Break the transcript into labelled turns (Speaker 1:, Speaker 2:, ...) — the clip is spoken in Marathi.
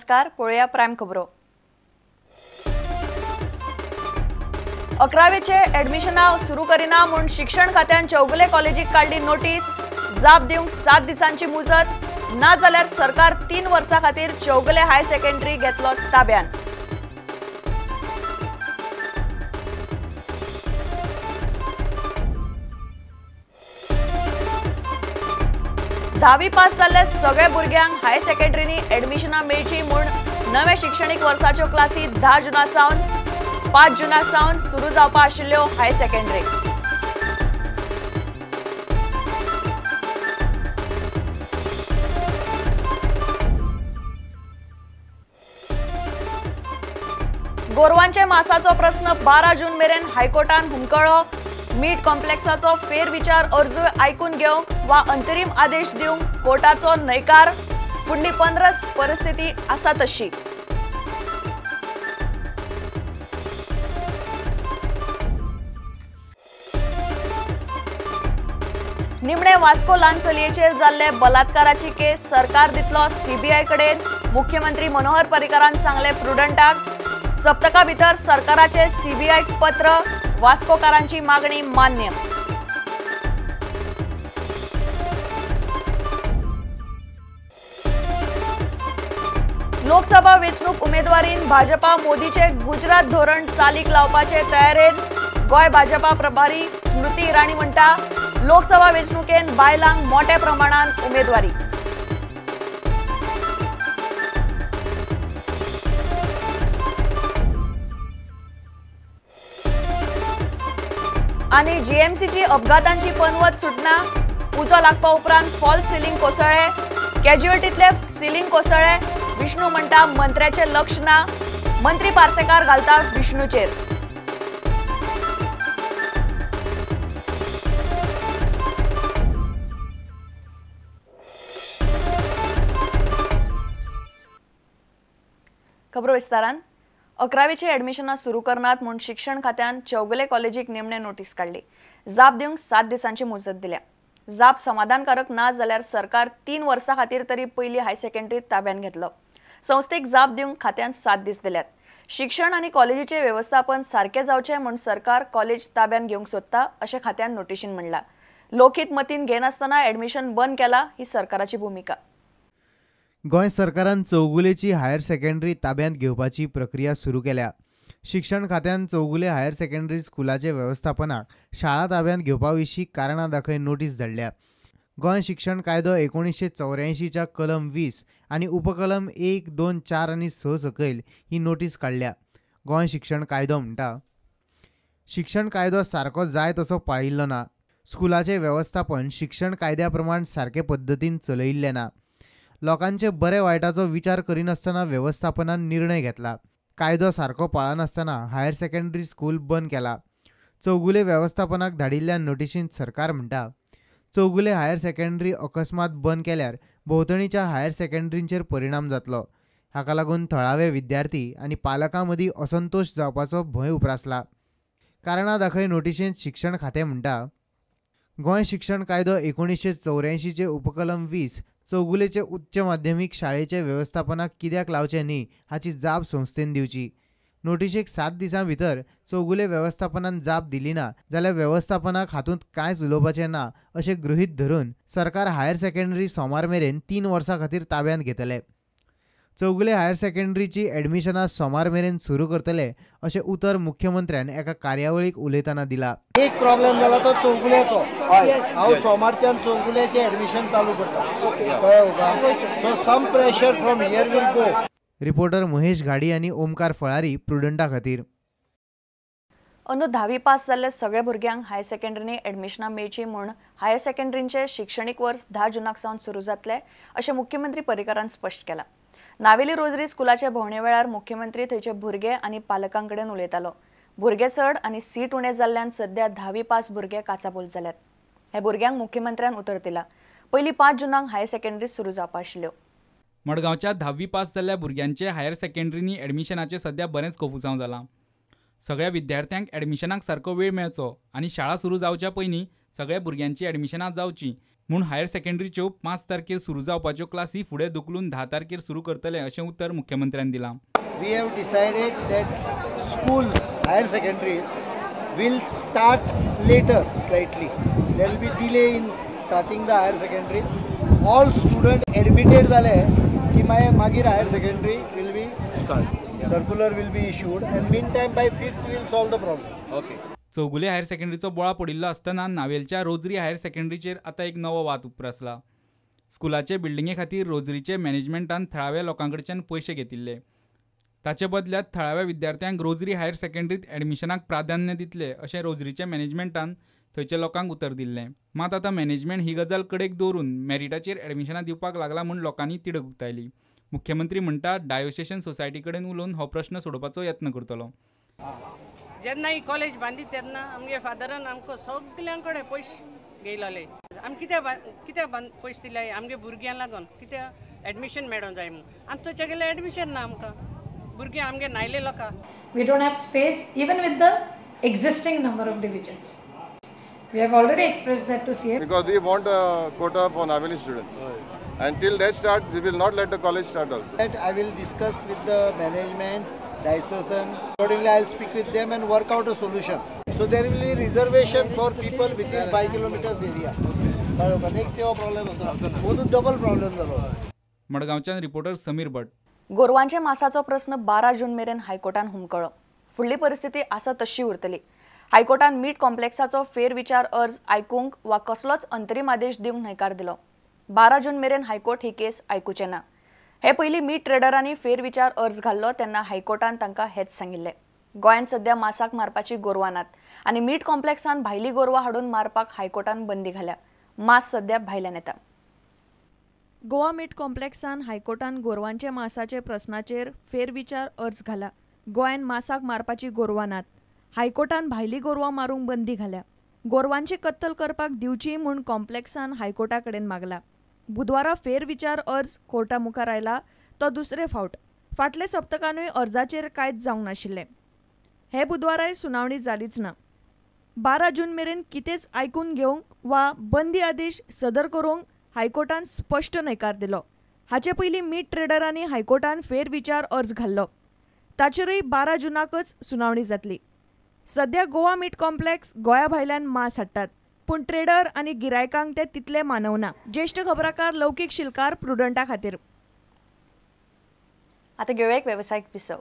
Speaker 1: नमस्कार, पळया प्राइम खबरो। 11वीचे ऍडमिशनां सुरू करिना म्हूण शिक्षण खात्यान चौगुले कॉलेजीक काढली नोटीस। जाप दिवंक 7 दिसांची मुजत ना जाल्यार सरकार 3 वर्सां खातीर चौगुले हाय सेकंडरी घेतलो ताब्यान। धावी पास जाल्ले सगळे भुरग्यांक हाय सेकंडरीनी ऍडमिशनां मेळची म्हूण नवे शिक्षणीक वर्साच्यो क्लासी 10 जूना सावन 5 जूना सावन सुरू जावपा आशिल्ल्यो हाय सेकंडरी। गोरवांचे मासाचो प्रश्न 12 जून मेरेन हायकोर्टान हुमकळ्ळो। मीठ कॉम्प्लेक्साचो फेरविचार अर्ज आयकून घेवंक वा अंतरीम आदेश दिवंक कोर्टाचो न्हयकार। फुडली 15 परिस्थिती आसा तशी। निमणे वास्को ल्हान चलयेचेर जाल्ले बलात्काराची केस सरकार दितलो सीबीआय कडेन। मुख्यमंत्री मनोहर पर्रीकारान सांगले प्रुडंटाक सप्तका भितर सरकाराचे सीबीआय पत्र। वास्कोकारांची मागणी मान्य। लोकसभा वेंचणूक उमेदवारीन भाजपा मोदीचे गुजरात धोरण चालीक लावपाचे तयारेन। गोय भाजपा प्रभारी स्मृती इराणी म्हणटा लोकसभा वेंचणुकेन बायलांक मोठ्या प्रमाणात उमेदवारी। आणि जीएमसीची अपघातांची पनवत सुटना। उजो लागपा उपरांत फॉल सिलिंग कोसळ्ळे। कॅज्युअल्टीतले सिलिंग कोसळ्ळे। विष्णू म्हणटा मंत्र्याचे लक्ष ना। मंत्री पार्सेकार घालता विष्णूचेर। खबरो विस्तारान 11वीचे ऍडमिशनां सुरू करनात म्हूण शिक्षण खात्यान चौगुले कॉलेजीक निमणे नोटीस काढली। जाप दिवंक 7 दिसांची मुजत दिल्या। जाप समाधानकारक ना जाल्यार सरकार 3 वर्सां खातीर तरी पयली हाय सेकंडरी ताब्यान घेतलो। संस्थेक जाप दिवंक खात्यान 7 दीस दिल्यात। शिक्षण आनी कॉलेजीचे व्यवस्थापन सारखे जावचे म्हूण सरकार कॉलेज ताब्यान घेवंक सोदता अशें खात्यान नोटीशीन म्हणला। लोकहित मतीन घेनासतना ऍडमिशन बंद केला ही सरकाराची भूमिका।
Speaker 2: गोंय सरकारान चौगुलेची हायर सेकंडरी ताब्यांत घेवपाची प्रक्रिया सुरू केल्या। शिक्षण खात्यान चौगुले हायर सेकंडरी स्कुलाचे व्यवस्थापनाक शाळा ताब्यांत घेवपा विशीं कारणां दाखय नोटीस धाडल्या। गोंय शिक्षण कायदो 1984 च्या कलम 20 आनी उपकलम 1, 2, 4 आनी 6 सकयल ही नोटीस काडल्या। गोंय शिक्षण कायदो म्हणटा शिक्षण कायदो सारको जाय तसो पाळिल्लो ना। स्कुलाचे व्यवस्थापन शिक्षण कायद्या प्रमाण सारके पद्दतीन चलयिल्लें ना। लोकांचे बरे वायटाचो विचार करिनासतना व्यवस्थापनान निर्णय घेतला। कायदो सारको पाळनासतना हायर सेकंडरी स्कूल बंद केला। चौगुले व्यवस्थापनाक धाडिल्ल्या नोटीशींत सरकार म्हणटा चौगुले हायर सेकंडरी अकस्मात बंद केल्यार भोंवतणीच्या हायर सेकंडरींचेर परिणाम जातलो। हाका लागून थळावे विद्यार्थी आनी पालकां मदीं असंतोश जावपाचो भंय उप्रासला। कारणां दाखय नोटीशींत शिक्षण खातें म्हणटा गोंय शिक्षण कायदो 1984 चे उपकलम 20 चौगुलेचे उच्च माध्यमीक शाळेचे व्यवस्थापनाक कित्याक लावचे न्ही हाची जाप संस्थेन दिवची। नोटीशेक 7 दिसां भितर चौगुले व्यवस्थापनान जाप दिली ना जाल्यार व्यवस्थापनाक हातूंत कांयच उलोवपाचें ना अशें गृहीत धरून सरकार हायर सेकंडरी सोमार मेरेन 3 वर्सां खातीर ताब्यांत घेतले। चौगुले हायर सेकंडरीची ऍडमिशनां सोमार मेरेन सुरू करतले अशें उतर मुख्यमंत्र्यान एका कार्यावळीक उलयतना दिला।
Speaker 3: एक प्रॉब्लेम जाला तो चौगुलेचो। हांव सोमारच्यान चौगुलेचें ऍडमिशन चालू करता। So some pressure from here will go.
Speaker 2: Reporter Mahesh Ghadi आनी ओमकार फळारी प्रुडंटा खातीर।
Speaker 1: अंदू 10वी पास जाल्ले सगळे भुरग्यांक हायर सेकंडरीनी ऍडमिशनां मेळची म्हूण हायर सेकंडरींचे शिक्षणीक वर्स 10 जूनाक सावन सुरू जातले अशें मुख्यमंत्री पर्रीकारान स्पश्ट केलां। नावेली रोजरी स्कुलाचे भोंवणे वेळार मुख्यमंत्री थंयचे भुरगे आनी पालकां कडेन उलयतालो। भुरगे चड आनी सीट उणे जाल्ल्यान सध्या 10वी पास भुरगे काचाबोल जाल्यात। हे भुरग्यांक मुख्यमंत्र्यान उतर दिला। पयली 5 जूनाक हायर सेकंडरी सुरू जावपा आशिल्ल्यो।
Speaker 4: मडगांवच्या 10वी पास जाल्ल्या भुरग्यांचे हायर सेकंडरीनी ऍडमिशनाचे सध्या बरेंच कोफुसांव जाला। सगळ्या विद्यार्थ्यांक ऍडमिशनाक सारको वेळ मेळचो आनी शाळा सुरू जावच्या पयलीं सगळ्या भुरग्यांची ऍडमिशनां जावची म्हूण हायर सेकंडरीच्यो 5 तारखेर सुरू जावपाच्यो क्लासी फुडें धुकलून 10 तारखेर सुरू करतले अशें उतर मुख्यमंत्र्यान दिलां.
Speaker 3: We have decided that schools, higher secondaries, will start later slightly. There will be delay in starting the higher secondary. All students admitted zale ki magir higher secondary will be start. Circular will be issued and meantime by 5th we will solve the problem.
Speaker 4: Okay. Chougule higher सेकंडरीचो बोळा पडिल्लो आसतना नावेलच्या रोजरी हायर सेकंडरीचेर आतां एक नवो वाद उप्रासला. स्कुलाचे बिल्डिंगे खातीर रोजरीचे मॅनेजमेंटान थळाव्या लोकांकडच्यान पयशे घेतिल्ले. ताचे बदल्यांत थळाव्या विद्यार्थ्यांक रोजरी हायर सेकंडरीत ॲडमिशनाक प्राधान्य दितले अशें रोजरीच्या मॅनेजमेंटान थंयच्या लोकांक उतर दिल्लें. मात आतां मॅनेजमेंट ही गजाल कडेक दवरून मॅरिटाचेर ॲडमिशनां दिवपाक लागला म्हूण लोकांनी तिडक उक्तायली. मुख्यमंत्री म्हणटा डायोसेशन सोसायटी कडेन उलोवन हो प्रश्न सोडोवपाचो यत्न करतलो.
Speaker 5: जेन्ना ही कॉलेज बांदी तेन्ना आमगे फादरान आमकां सगळ्यां कडेन पयशे घेयलोले. आमी कित्याक पयशे दिले आमगे भुरग्यां लागून कित्याक एडमिशन मेळों जाय म्हूण आनी थंयचे गेले एडमिशन ना आमकां भुरगीं आमगे नायले लोकां.
Speaker 6: We don't have space even with the existing number of divisions. We have already expressed that to CM.
Speaker 7: Because we want a quota for Naveli students. Until that starts, we will not let the college start also.
Speaker 3: That I will discuss with the management, diocesan. Accordingly, I will speak with them and work out a solution. So there will be reservation for people within 5 kilometers area. Next year problem होता. वो तो double problem झालो.
Speaker 4: मडगांवच्यान रिपोर्टर समीर भट.
Speaker 1: गोरवांचे मासाचो प्रश्न 12 जून मेरेन हायकोर्टान हुमकळ्ळो. फुडली परिस्थिती आसा तशी उरतली. हायकोर्टान मीट कॉम्प्लेक्साचो फेरविचार अर्ज आयकूंक वा कसलोच अंतरीम आदेश दिवंक न्हयकार दिलो. 12 जून मेरेन हायकोर्ट ही केस आयकुचे ना. हे पयलीं मीट ट्रेडरांनी फेरविचार अर्ज घाल्लो तेन्ना हायकोर्टान तांकां हेच सांगिल्लें. गोंयांत सध्या मासाक मारपाची गोरवां नात आनी मीट कॉम्प्लेक्सान भायली गोरवां हाडून मारपाक हायकोर्टान बंदी घाल्या. मास सध्या भायल्यान येता. गोवा मीट कॉम्प्लेक्सान हायकोर्टान गोरवांचे मासाचे प्रस्नाचेर फेरविचार अर्ज घाला. गोंयांत मासाक मारपाची गोरवां नात. हायकोर्टान भायली गोरवां मारूंक बंदी घाल्या. गोरवांची कत्तल करपाक दिवची म्हूण कॉम्प्लेक्सान हायकोर्टा कडेन मागला. बुधवारा फेरविचार अर्ज कोर्टा मुखार आयला तो दुसरे फावट. फाटले सप्तकानूय अर्जाचेर कांयच जावंक नाशिल्लें. हे बुधवाराय सुनावणी जालीच ना. 12 जून मेरेन कितेंच आयकून घेवंक वा बंदी आदेश सदर करूंक हायकोर्टान स्पश्ट न्हयकार दिलो. हाचे पयलीं मीट ट्रेडरांनी हायकोर्टान फेरविचार अर्ज घाल्लो. ताचेरूय 12 जूनाकच सुनावणी जातली. सध्या गोवा मीट कॉम्प्लेक्स गोंया भायल्यान मास हाडटात पूण ट्रेडर आनी गिरायकांक ते तितले मानवना. ज्येष्ठ खबराकार लौकीक शिलकार प्रुडंटा खातीर. आतां घेवया एक वेवसायीक विसव.